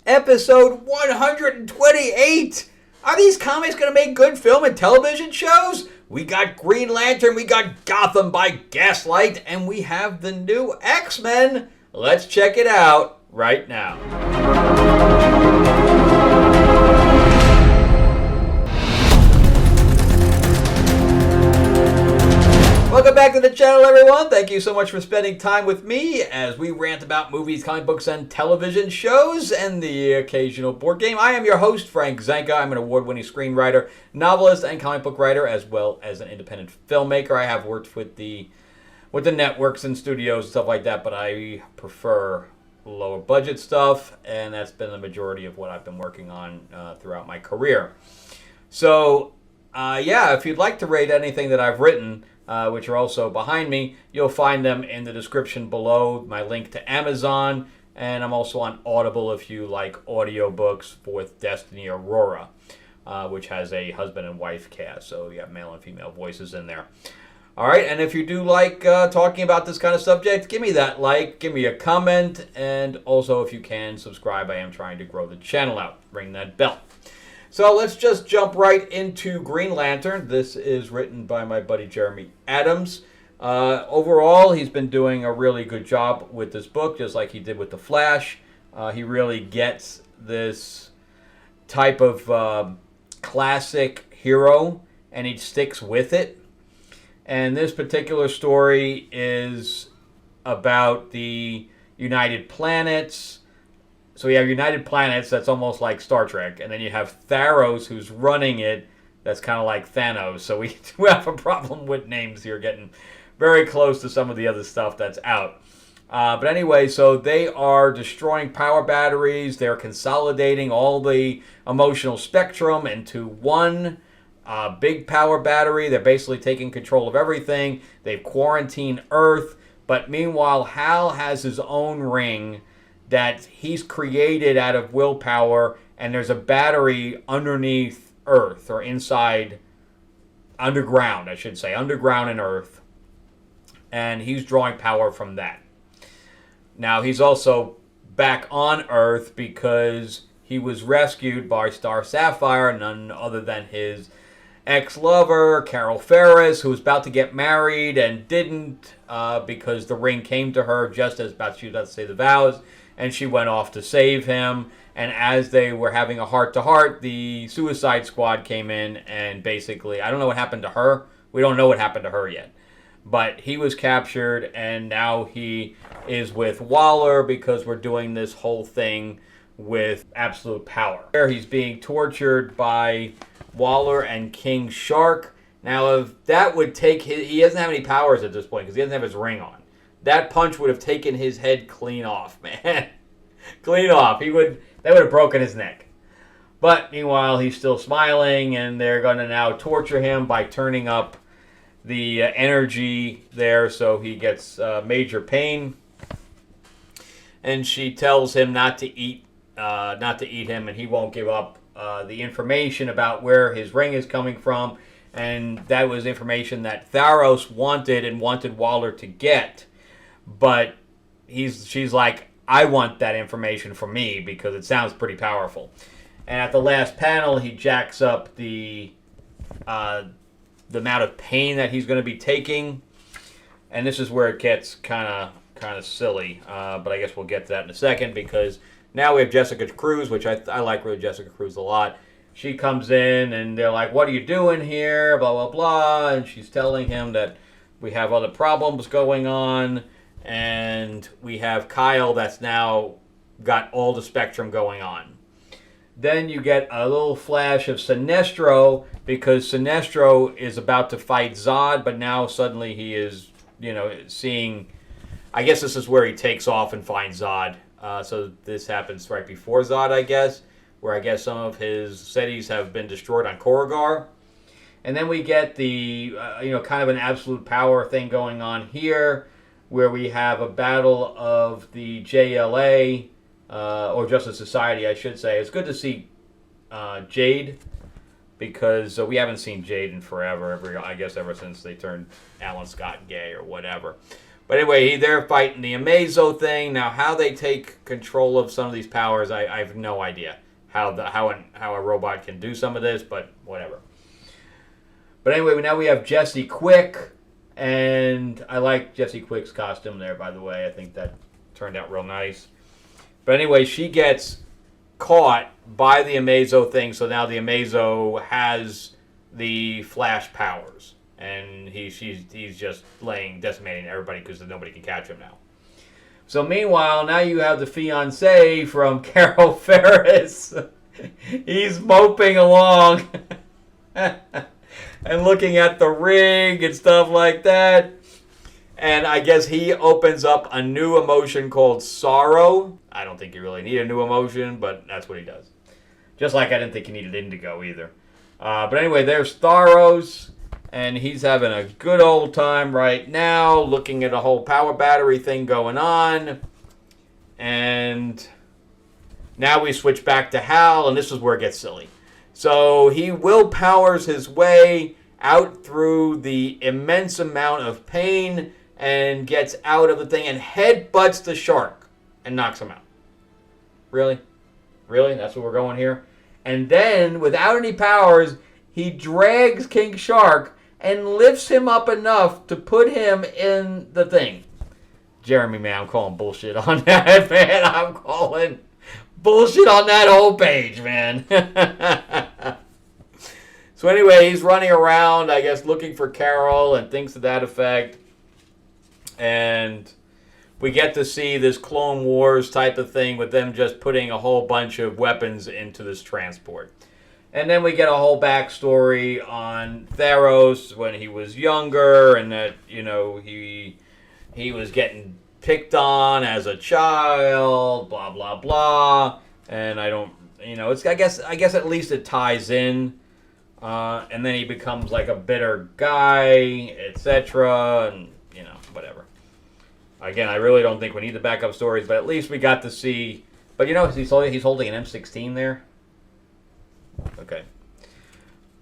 Episode 128. Are these comics going to make good film and television shows? We got Green Lantern, we got Gotham by Gaslight, and we have the new X-Men. Let's check it out right now. Welcome back to the channel, everyone. Thank you so much for spending time with me as we rant about movies, comic books, and television shows, and the occasional board game. I am your host, Frank Zanca. I'm an award-winning screenwriter, novelist, and comic book writer, as well as an independent filmmaker. I have worked with the networks and studios and stuff like that, but I prefer lower budget stuff, and that's been the majority of what I've been working on throughout my career. So, if you'd like to rate anything that I've written, which are also behind me, you'll find them in the description below, my link to Amazon, and I'm also on Audible if you like audiobooks with Destiny Aurora, which has a husband and wife cast, so you have male and female voices in there. All right, and if you do like talking about this kind of subject, give me that like, give me a comment, and also if you can, subscribe. I am trying to grow the channel out. Ring that bell. So let's just jump right into Green Lantern. This is written by my buddy Jeremy Adams. Overall, he's been doing a really good job with this book, just like he did with The Flash. He really gets this type of classic hero, and he sticks with it. And this particular story is about the United Planets. So you have United Planets, that's almost like Star Trek, and then you have Tharos, who's running it, that's kind of like Thanos. So we do have a problem with names here, getting very close to some of the other stuff that's out. But anyway, so they are destroying power batteries, they're consolidating all the emotional spectrum into one big power battery. They're basically taking control of everything. They've quarantined Earth, but meanwhile, Hal has his own ring that he's created out of willpower, and there's a battery underneath Earth, or underground in Earth, and he's drawing power from that. Now, he's also back on Earth because he was rescued by Star Sapphire, none other than his ex-lover, Carol Ferris, who was about to get married and didn't because the ring came to her just as she was about to say the vows, and she went off to save him. And as they were having a heart-to-heart, the Suicide Squad came in, and basically, I don't know what happened to her. We don't know what happened to her yet. But he was captured, and now he is with Waller because we're doing this whole thing with absolute power. He's being tortured by Waller and King Shark. Now, if that would take he doesn't have any powers at this point because he doesn't have his ring on. That punch would have taken his head clean off, man. Clean off. That would have broken his neck. But meanwhile, he's still smiling, and they're going to now torture him by turning up the energy there, so he gets major pain. And she tells him not to eat him, and he won't give up the information about where his ring is coming from, and that was information that Tharos wanted Waller to get. But she's like, I want that information for me because it sounds pretty powerful. And at the last panel, he jacks up the amount of pain that he's going to be taking, and this is where it gets kind of silly. But I guess we'll get to that in a second because now we have Jessica Cruz, which I like really Jessica Cruz a lot. She comes in, and they're like, what are you doing here? Blah, blah, blah. And she's telling him that we have other problems going on. And we have Kyle that's now got all the spectrum going on. Then you get a little flash of Sinestro, because Sinestro is about to fight Zod, but now suddenly he is, seeing... I guess this is where he takes off and finds Zod. So this happens right before Zod, I guess, where I guess some of his cities have been destroyed on Korrigar. And then we get the, kind of an absolute power thing going on here, where we have a battle of the JLA, or Justice Society, I should say. It's good to see Jade, because we haven't seen Jade in forever, I guess ever since they turned Alan Scott gay or whatever. But anyway, they're fighting the Amazo thing. Now, how they take control of some of these powers, I have no idea. How a robot can do some of this, but whatever. But anyway, now we have Jesse Quick. And I like Jesse Quick's costume there, by the way. I think that turned out real nice. But anyway, she gets caught by the Amazo thing, so now the Amazo has the Flash powers. And he's just decimating everybody because nobody can catch him now. So meanwhile, now you have the fiancé from Carol Ferris. He's moping along. And looking at the rig and stuff like that. And I guess he opens up a new emotion called sorrow. I don't think you really need a new emotion, but that's what he does. Just like I didn't think he needed indigo either. But anyway, there's Tharos. And he's having a good old time right now, looking at a whole power battery thing going on. And now we switch back to Hal, and this is where it gets silly. So he willpowers his way out through the immense amount of pain and gets out of the thing and headbutts the shark and knocks him out. Really? Really? That's what we're going here? And then, without any powers, he drags King Shark and lifts him up enough to put him in the thing. Jeremy, man, I'm calling bullshit on that, man. I'm calling bullshit on that whole page, man. So anyway, he's running around, I guess, looking for Carol and things to that effect. And we get to see this Clone Wars type of thing with them just putting a whole bunch of weapons into this transport. And then we get a whole backstory on Tharos when he was younger and that, he was getting picked on as a child, blah, blah, blah. And I don't, I guess at least it ties in. And then he becomes like a bitter guy, etc. And, whatever. Again, I really don't think we need the backup stories, but at least we got to see. But he's holding an M16 there. Okay.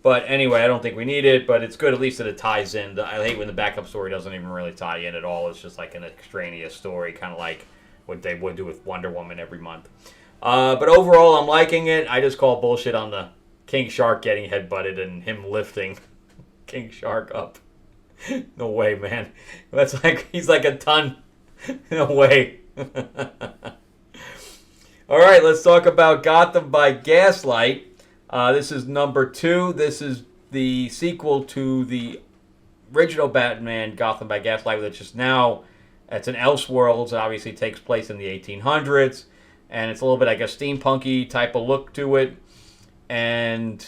But anyway, I don't think we need it, but it's good at least that it ties in. I hate when the backup story doesn't even really tie in at all. It's just like an extraneous story, kind of like what they would do with Wonder Woman every month. But overall, I'm liking it. I just call bullshit on the King Shark getting headbutted and him lifting King Shark up. No way, man. That's like he's like a ton. No way. All right, let's talk about Gotham by Gaslight. This is number 2. This is the sequel to the original Batman, Gotham by Gaslight, which is now, it's an Elseworlds. It obviously takes place in the 1800s. And it's a little bit, I guess, steampunky type of look to it. And,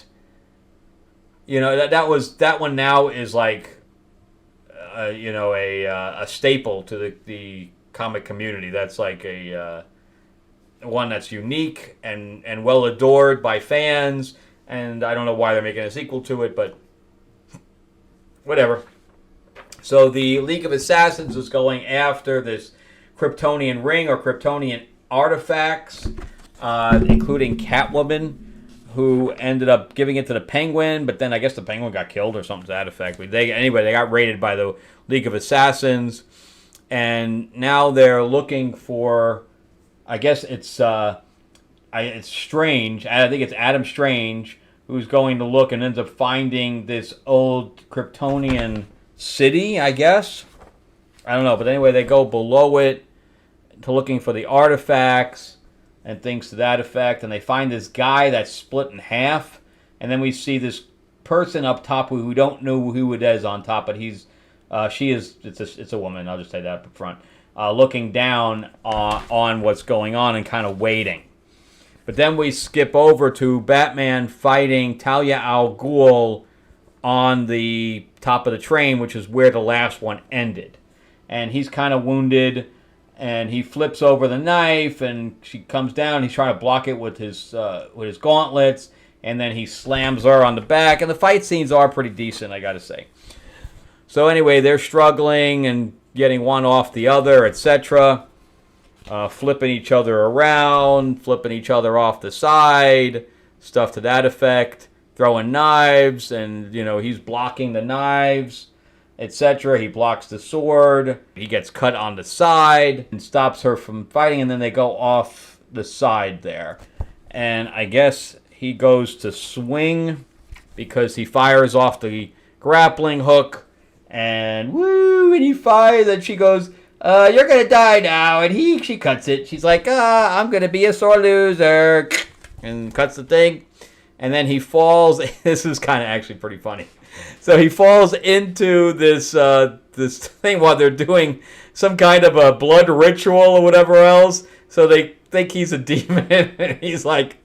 that one now is like, a staple to the comic community. That's like a one that's unique and well adored by fans, and I don't know why they're making a sequel to it, but whatever. So the League of Assassins is going after this Kryptonian ring or Kryptonian artifacts, including Catwoman, who ended up giving it to the Penguin, but then I guess the Penguin got killed or something to that effect. But they got raided by the League of Assassins, and now they're looking for, I guess it's Strange. I think it's Adam Strange who's going to look and ends up finding this old Kryptonian city, I guess. I don't know, but anyway, they go below it to looking for the artifacts and things to that effect, and they find this guy that's split in half, and then we see this person up top who we don't know who it is on top, but it's a woman. I'll just say that up front. Looking down on what's going on and kind of waiting. But then we skip over to Batman fighting Talia al Ghul on the top of the train, which is where the last one ended. And he's kind of wounded, and he flips over the knife, and she comes down. He's trying to block it with his gauntlets, and then he slams her on the back. And the fight scenes are pretty decent, I gotta say. So anyway, they're struggling and getting one off the other, etc. Flipping each other around, flipping each other off the side, stuff to that effect. Throwing knives, and he's blocking the knives. etc. He blocks the sword. He gets cut on the side and stops her from fighting, and then they go off the side there. And I guess he goes to swing because he fires off the grappling hook, and woo, and he fires, and she goes, you're gonna die now, and she cuts it. She's like, I'm gonna be a sore loser, and cuts the thing, and then he falls. This is kind of actually pretty funny. So he falls into this thing while they're doing some kind of a blood ritual or whatever else. So they think he's a demon, and he's like,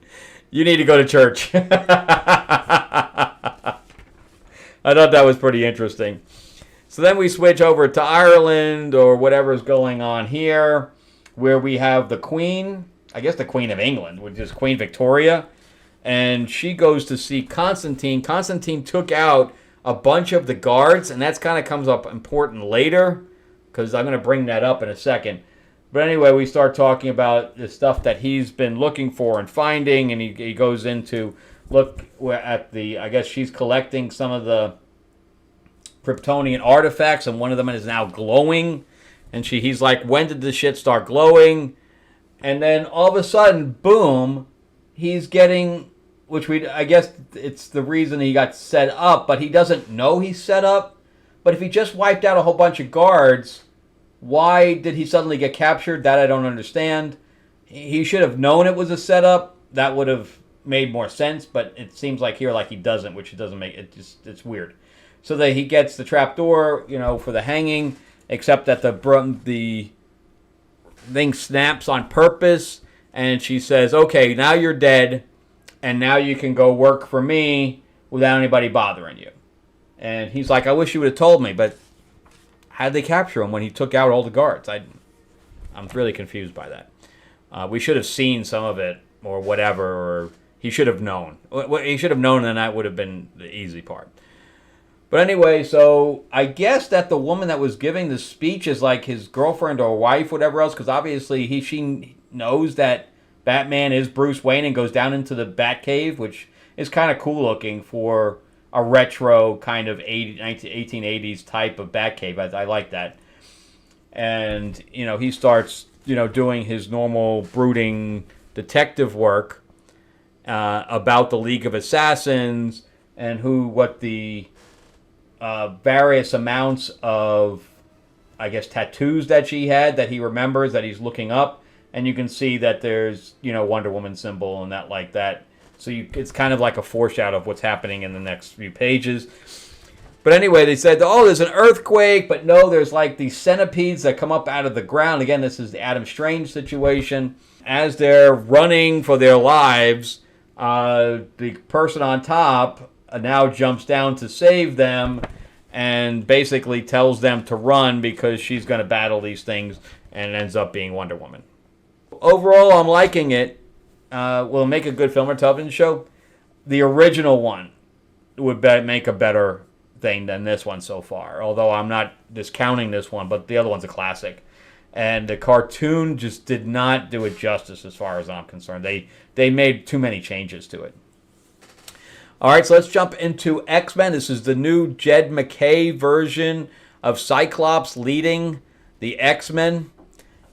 you need to go to church. I thought that was pretty interesting. So then we switch over to Ireland or whatever's going on here, where we have the Queen, I guess the Queen of England, which is Queen Victoria, and she goes to see Constantine. Constantine took out a bunch of the guards, and that's kind of comes up important later, because I'm going to bring that up in a second. But anyway, we start talking about the stuff that he's been looking for and finding, and he goes into look at I guess she's collecting some of the Kryptonian artifacts, and one of them is now glowing. And he's like, when did this shit start glowing? And then all of a sudden, boom, he's getting, I guess it's the reason he got set up, but he doesn't know he's set up. But if he just wiped out a whole bunch of guards, why did he suddenly get captured? That I don't understand. He should have known it was a setup. That would have made more sense, but it seems like here, like he doesn't, which it doesn't make it. It's weird. So that he gets the trapdoor, for the hanging, except that the thing snaps on purpose, and she says, "Okay, now you're dead, and now you can go work for me without anybody bothering you." And he's like, "I wish you would have told me, but." How'd they capture him when he took out all the guards? I'm really confused by that. We should have seen some of it or whatever, or he should have known. He should have known, and that would have been the easy part. But anyway, so I guess that the woman that was giving the speech is like his girlfriend or wife, whatever else, because obviously she knows that Batman is Bruce Wayne and goes down into the Batcave, which is kind of cool looking for a retro kind of 1880s type of Batcave. I like that. And, he starts, doing his normal brooding detective work about the League of Assassins and what the various amounts of, I guess, tattoos that she had that he remembers, that he's looking up. And you can see that there's, Wonder Woman symbol and that like that. So it's kind of like a foreshadow of what's happening in the next few pages. But anyway, they said, there's an earthquake, but no, there's like these centipedes that come up out of the ground. Again, this is the Adam Strange situation. As they're running for their lives, the person on top now jumps down to save them and basically tells them to run because she's going to battle these things, and ends up being Wonder Woman. Overall, I'm liking it. Will make a good film or television show. The original one would make a better thing than this one so far. Although I'm not discounting this one, but the other one's a classic. And the cartoon just did not do it justice as far as I'm concerned. They made too many changes to it. All right, so let's jump into X-Men. This is the new Jed MacKay version of Cyclops leading the X-Men.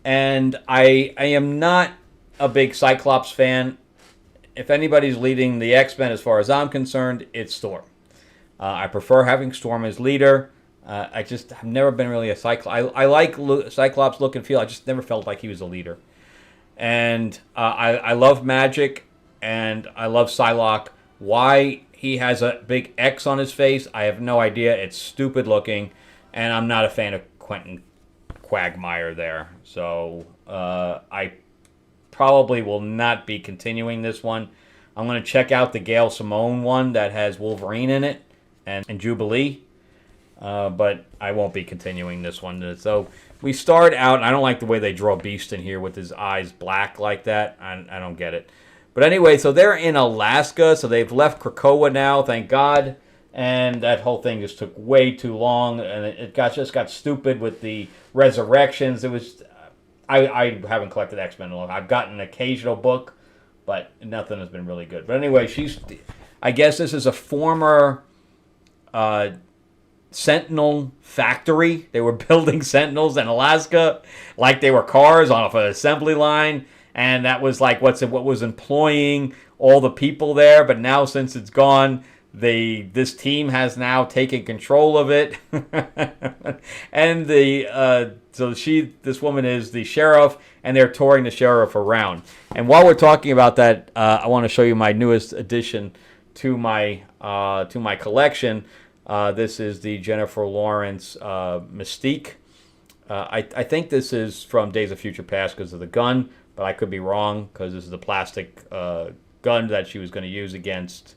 And I am not a big Cyclops fan. If anybody's leading the X-Men as far as I'm concerned, it's Storm. I prefer having Storm as leader. I've never been really a Cyclops. I like Cyclops look and feel. I just never felt like he was a leader. And I love Magic, and I love Psylocke. Why he has a big X on his face, I have no idea. It's stupid looking, and I'm not a fan of Quentin Quagmire there. So I probably will not be continuing this one. I'm going to check out the Gail Simone one that has Wolverine in it and Jubilee. But I won't be continuing this one. So we start out, and I don't like the way they draw Beast in here with his eyes black like that. I don't get it. But anyway, so they're in Alaska, so they've left Krakoa now, thank God. And that whole thing just took way too long, and it just got stupid with the resurrections. It was, I haven't collected X-Men in a long time. I've gotten an occasional book, but nothing has been really good. But anyway, I guess this is a former Sentinel factory. They were building Sentinels in Alaska like they were cars off an assembly line, and that was like what was employing all the people there. But now, since it's gone, this team has now taken control of it, and this woman is the sheriff, and they're touring the sheriff around. And while we're talking about that, I want to show you my newest addition to my collection. This is the Jennifer Lawrence Mystique. I think this is from Days of Future Past because of the gun, but I could be wrong because this is the plastic gun that she was going to use against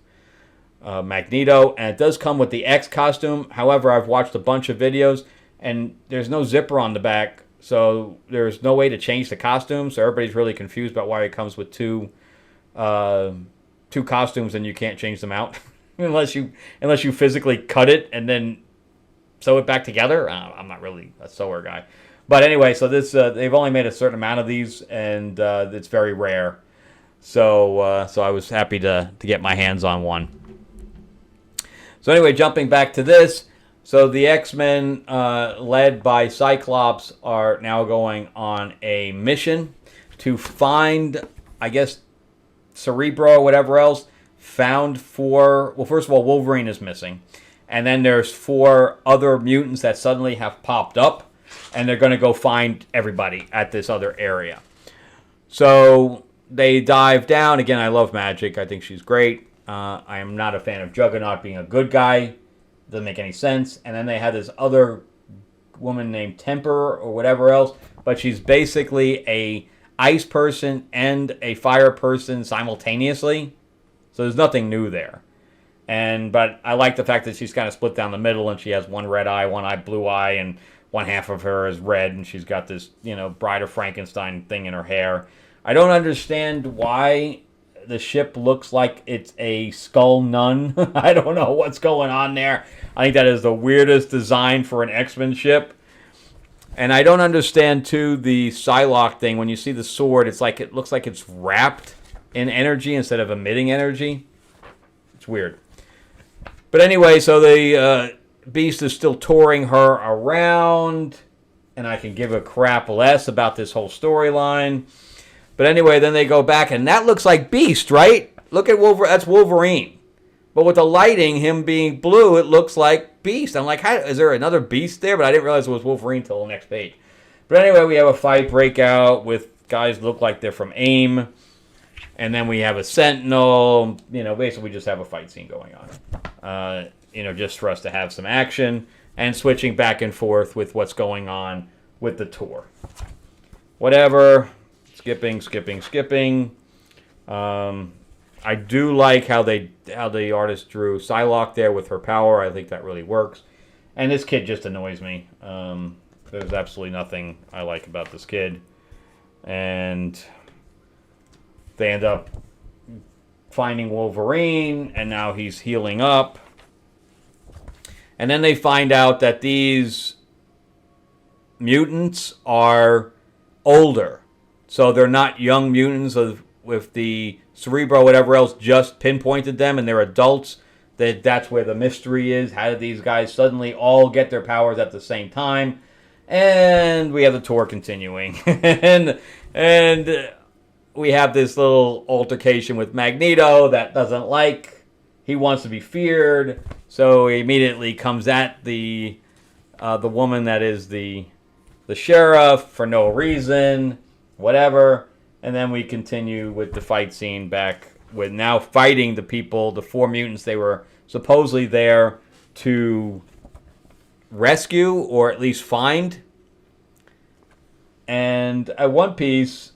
Magneto. And it does come with the X costume. However, I've watched a bunch of videos, and there's no zipper on the back, so there's no way to change the costume. So everybody's really confused about why it comes with two costumes and you can't change them out. unless you physically cut it and then sew it back together. I'm not really a sewer guy, but anyway, so this they've only made a certain amount of these, and it's very rare. So I was happy to get my hands on one. So anyway, jumping back to this, so the X-Men, led by Cyclops, are now going on a mission to find, I guess, Cerebro or whatever else. First of all, Wolverine is missing. And then there's 4 other mutants that suddenly have popped up. And they're going to go find everybody at this other area. So they dive down. Again, I love Magic. I think she's great. I am not a fan of Juggernaut being a good guy. Doesn't make any sense. And then they had this other woman named Temper or whatever else. But she's basically a ice person and a fire person simultaneously. So there's nothing new there. But I like the fact that she's kind of split down the middle, and she has one red eye, one eye blue eye, and one half of her is red, and she's got this, Bride of Frankenstein thing in her hair. I don't understand why the ship looks like it's a skull nun. I don't know what's going on there. I think that is the weirdest design for an X-Men ship. And I don't understand, too, the Psylocke thing. When you see the sword, it looks like it's wrapped in energy instead of emitting energy. It's weird. But anyway, so the Beast is still touring her around, and I can give a crap less about this whole storyline. But anyway, then they go back, and that looks like Beast, right? Look at Wolverine. That's Wolverine. But with the lighting, him being blue, it looks like Beast. I'm like, is there another Beast there? But I didn't realize it was Wolverine till the next page. But anyway, we have a fight breakout with guys that look like they're from AIM. And then we have a Sentinel. Basically we just have a fight scene going on. Just for us to have some action. And switching back and forth with what's going on with the tour. Whatever. Skipping. I do like how the artist drew Psylocke there with her power. I think that really works. And this kid just annoys me. There's absolutely nothing I like about this kid. And they end up finding Wolverine, and now he's healing up. And then they find out that these mutants are older. So they're not young mutants with the Cerebro, whatever else, just pinpointed them, and they're adults. That's where the mystery is. How did these guys suddenly all get their powers at the same time? And we have the tour continuing. and we have this little altercation with Magneto that doesn't like. He wants to be feared. So he immediately comes at the woman that is the sheriff for no reason. Whatever. And then we continue with the fight scene back with now fighting the people, the 4 mutants they were supposedly there to rescue or at least find. And at one piece,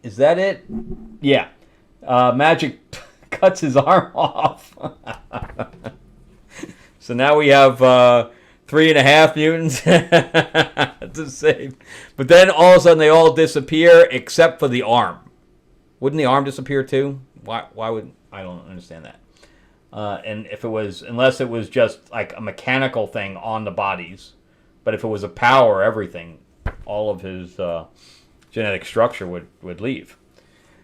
is that it? Yeah. Magic cuts his arm off. So now we have 3.5 mutants to save. But then all of a sudden they all disappear except for the arm. Wouldn't the arm disappear too? Why would... I don't understand that. And unless it was just like a mechanical thing on the bodies. But if it was a power, everything, all of his genetic structure would leave.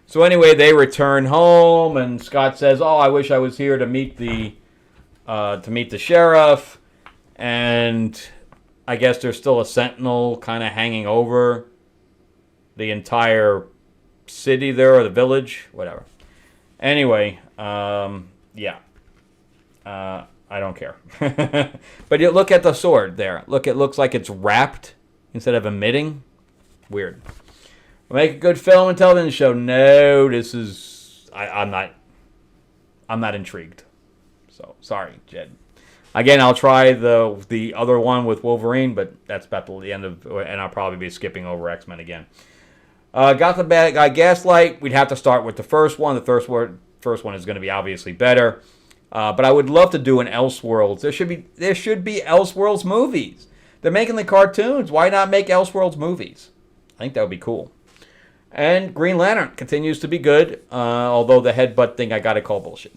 So anyway, they return home, and Scott says, "Oh, I wish I was here to meet the sheriff." And I guess there's still a sentinel kind of hanging over the entire city there, or the village, whatever. Anyway, yeah. I don't care. But you look at the sword there. Look, it looks like it's wrapped instead of emitting. Weird. Make a good film and television show. No, this is... I'm not intrigued. So, sorry, Jed. Again, I'll try the other one with Wolverine, but that's about the end of... And I'll probably be skipping over X-Men again. Gotham bad guy Gaslight. We'd have to start with the first one. The first one is going to be obviously better. But I would love to do an Elseworlds. There should be Elseworlds movies. They're making the cartoons. Why not make Elseworlds movies? I think that would be cool. And Green Lantern continues to be good, although the headbutt thing I gotta call bullshit.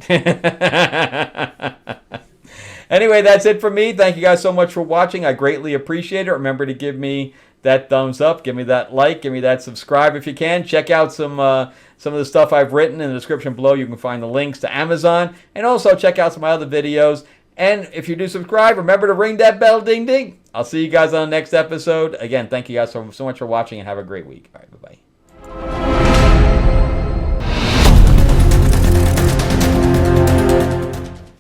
Anyway, that's it for me. Thank you guys so much for watching. I greatly appreciate it. Remember to give me that thumbs up, give me that like, give me that subscribe if you can. Check out some of the stuff I've written in the description below. You can find the links to Amazon, and also check out some of my other videos. And if you do subscribe, remember to ring that bell, ding ding. I'll see you guys on the next episode. Again, thank you guys so much for watching, and have a great week. All right, bye-bye.